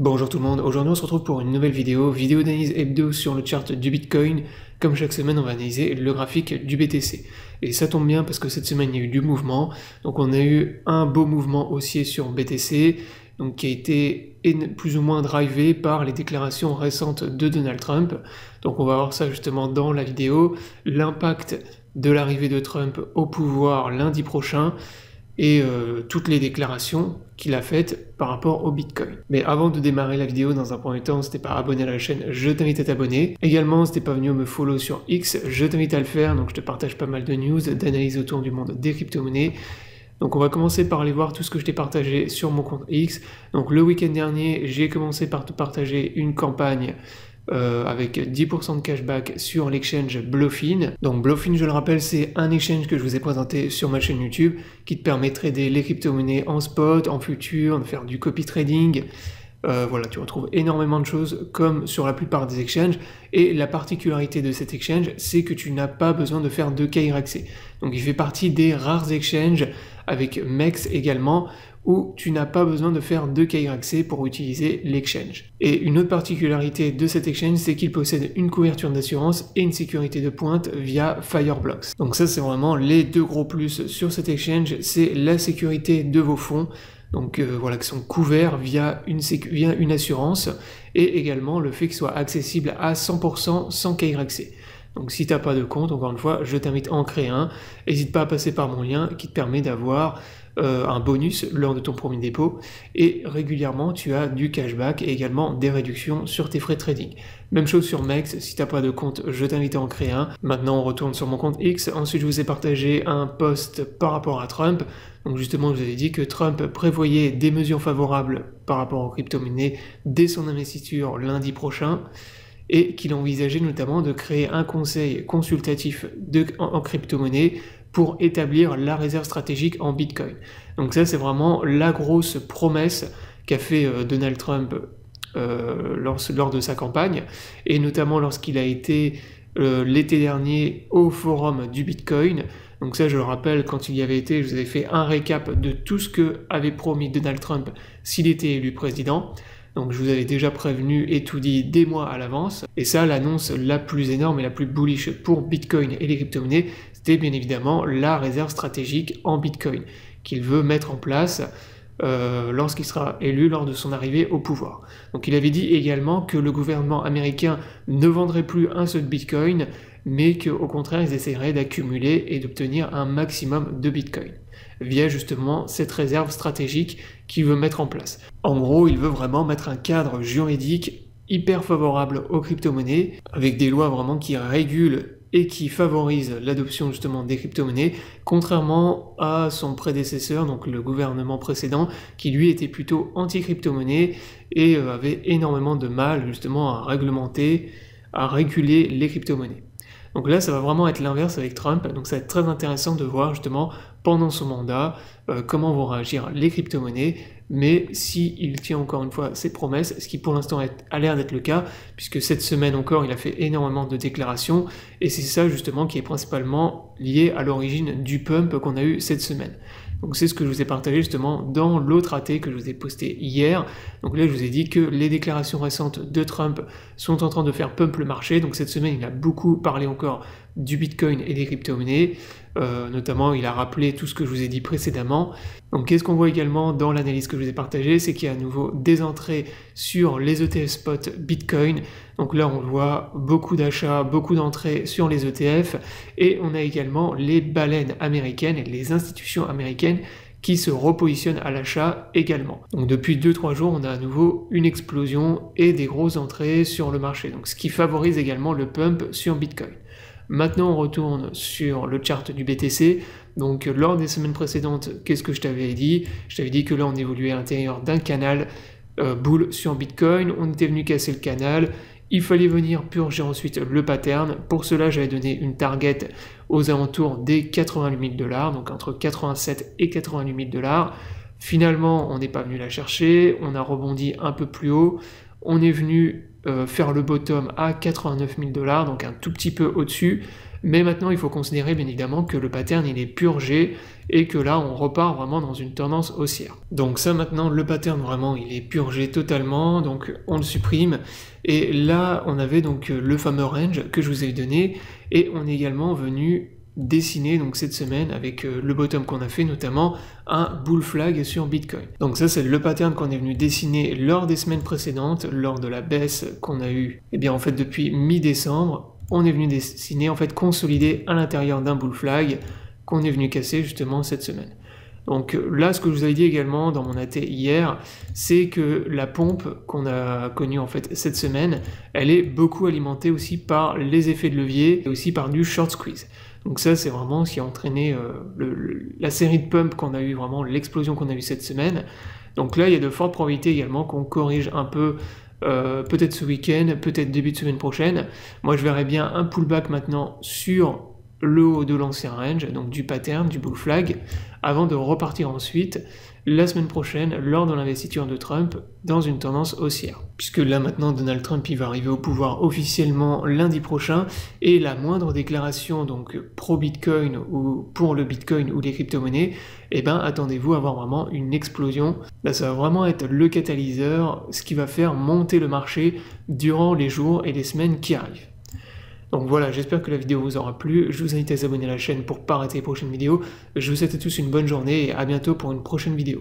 Bonjour tout le monde, aujourd'hui on se retrouve pour une nouvelle vidéo d'analyse hebdo sur le chart du Bitcoin. Comme chaque semaine on va analyser le graphique du BTC. Et ça tombe bien parce que cette semaine il y a eu du mouvement. Donc on a eu un beau mouvement haussier sur BTC, donc qui a été plus ou moins drivé par les déclarations récentes de Donald Trump. Donc on va voir ça justement dans la vidéo, l'impact de l'arrivée de Trump au pouvoir lundi prochain, et toutes les déclarations qu'il a faites par rapport au Bitcoin. Mais avant de démarrer la vidéo, dans un premier temps, si t'es pas abonné à la chaîne, je t'invite à t'abonner. Également, si t'es pas venu me follow sur X, je t'invite à le faire, donc je te partage pas mal de news, d'analyses autour du monde des crypto-monnaies. Donc on va commencer par aller voir tout ce que je t'ai partagé sur mon compte X. Donc le week-end dernier, j'ai commencé par te partager une campagne avec 10% de cashback sur l'exchange Bluefin. Donc Bluefin, je le rappelle, c'est un exchange que je vous ai présenté sur ma chaîne YouTube qui te permet de trader les crypto-monnaies en spot, en futur, de faire du copy trading. Voilà, tu retrouves énormément de choses comme sur la plupart des exchanges, et la particularité de cet exchange, c'est que tu n'as pas besoin de faire de KYC. Donc il fait partie des rares exchanges, avec MEX également, où tu n'as pas besoin de faire de KYC pour utiliser l'exchange. Et une autre particularité de cet exchange, c'est qu'il possède une couverture d'assurance et une sécurité de pointe via Fireblocks. Donc ça, c'est vraiment les deux gros plus sur cet exchange, c'est la sécurité de vos fonds. Donc voilà, qui sont couverts via une assurance, et également le fait qu'ils soient accessibles à 100% sans KYC. Donc si tu n'as pas de compte, encore une fois, je t'invite à en créer un. N'hésite pas à passer par mon lien qui te permet d'avoir un bonus lors de ton premier dépôt, et régulièrement tu as du cashback et également des réductions sur tes frais de trading. Même chose sur MEX, si tu n'as pas de compte, je t'invite à en créer un. Maintenant on retourne sur mon compte X. Ensuite je vous ai partagé un post par rapport à Trump. Donc justement je vous avais dit que Trump prévoyait des mesures favorables par rapport aux crypto-monnaies dès son investiture lundi prochain, et qu'il envisageait notamment de créer un conseil consultatif en crypto-monnaie pour établir la réserve stratégique en Bitcoin. Donc ça, c'est vraiment la grosse promesse qu'a fait Donald Trump lors de sa campagne, et notamment lorsqu'il a été l'été dernier au forum du Bitcoin. Donc ça, je le rappelle, quand il y avait été, je vous avais fait un récap de tout ce que avait promis Donald Trump s'il était élu président. Donc je vous avais déjà prévenu et tout dit des mois à l'avance. Et ça, l'annonce la plus énorme et la plus bullish pour Bitcoin et les crypto-monnaies, c'était bien évidemment la réserve stratégique en Bitcoin qu'il veut mettre en place lorsqu'il sera élu lors de son arrivée au pouvoir. Donc il avait dit également que le gouvernement américain ne vendrait plus un seul Bitcoin, mais qu'au contraire ils essaieraient d'accumuler et d'obtenir un maximum de Bitcoin via justement cette réserve stratégique qu'il veut mettre en place. En gros, il veut vraiment mettre un cadre juridique hyper favorable aux crypto-monnaies, avec des lois vraiment qui régulent et qui favorisent l'adoption justement des crypto-monnaies, contrairement à son prédécesseur, donc le gouvernement précédent, qui lui était plutôt anti-crypto-monnaie et avait énormément de mal justement à réglementer, à réguler les crypto-monnaies. Donc là, ça va vraiment être l'inverse avec Trump, donc ça va être très intéressant de voir justement pendant son mandat comment vont réagir les crypto-monnaies, mais s'il tient encore une fois ses promesses, ce qui pour l'instant a l'air d'être le cas, puisque cette semaine encore, il a fait énormément de déclarations, et c'est ça justement qui est principalement lié à l'origine du pump qu'on a eu cette semaine. Donc c'est ce que je vous ai partagé justement dans l'autre AT que je vous ai posté hier. Donc là je vous ai dit que les déclarations récentes de Trump sont en train de faire pump le marché. Donc cette semaine il a beaucoup parlé encore du Bitcoin et des crypto-monnaies. Notamment il a rappelé tout ce que je vous ai dit précédemment. Donc qu'est-ce qu'on voit également dans l'analyse que je vous ai partagée, c'est qu'il y a à nouveau des entrées sur les ETF spot Bitcoin. Donc là on voit beaucoup d'achats, beaucoup d'entrées sur les ETF, et on a également les baleines américaines et les institutions américaines qui se repositionnent à l'achat également. Donc depuis 2-3 jours, on a à nouveau une explosion et des grosses entrées sur le marché, donc ce qui favorise également le pump sur Bitcoin. Maintenant, on retourne sur le chart du BTC. Donc, lors des semaines précédentes, qu'est-ce que je t'avais dit? Je t'avais dit que là, on évoluait à l'intérieur d'un canal bull sur Bitcoin. On était venu casser le canal. Il fallait venir purger ensuite le pattern. Pour cela, j'avais donné une target aux alentours des 88 000 $, donc entre 87 et 88 000 $. Finalement, on n'est pas venu la chercher. On a rebondi un peu plus haut. On est venu faire le bottom à 89 000 $, donc un tout petit peu au-dessus, mais maintenant il faut considérer bien évidemment que le pattern il est purgé et que là on repart vraiment dans une tendance haussière. Donc ça maintenant le pattern vraiment il est purgé totalement, donc on le supprime, et là on avait donc le fameux range que je vous ai donné, et on est également venu dessiner donc cette semaine avec le bottom qu'on a fait, notamment un bull flag sur Bitcoin. Donc ça c'est le pattern qu'on est venu dessiner lors des semaines précédentes, lors de la baisse qu'on a eue et bien en fait depuis mi-décembre. On est venu dessiner, en fait consolider à l'intérieur d'un bull flag qu'on est venu casser justement cette semaine. Donc là, ce que je vous avais dit également dans mon AT hier, c'est que la pompe qu'on a connue en fait cette semaine, elle est beaucoup alimentée aussi par les effets de levier et aussi par du short squeeze. Donc ça, c'est vraiment ce qui a entraîné la série de pumps qu'on a eu, vraiment l'explosion qu'on a eu cette semaine. Donc là, il y a de fortes probabilités également qu'on corrige un peu peut-être ce week-end, peut-être début de semaine prochaine. Moi je verrais bien un pullback maintenant sur le haut de l'ancien range, donc du pattern, du bull flag, avant de repartir ensuite la semaine prochaine lors de l'investiture de Trump dans une tendance haussière. Puisque là maintenant Donald Trump il va arriver au pouvoir officiellement lundi prochain, et la moindre déclaration donc pro-Bitcoin ou pour le Bitcoin ou les crypto-monnaies, eh ben attendez-vous à avoir vraiment une explosion. Là ça va vraiment être le catalyseur, ce qui va faire monter le marché durant les jours et les semaines qui arrivent. Donc voilà, j'espère que la vidéo vous aura plu, je vous invite à vous abonner à la chaîne pour ne pas rater les prochaines vidéos, je vous souhaite à tous une bonne journée et à bientôt pour une prochaine vidéo.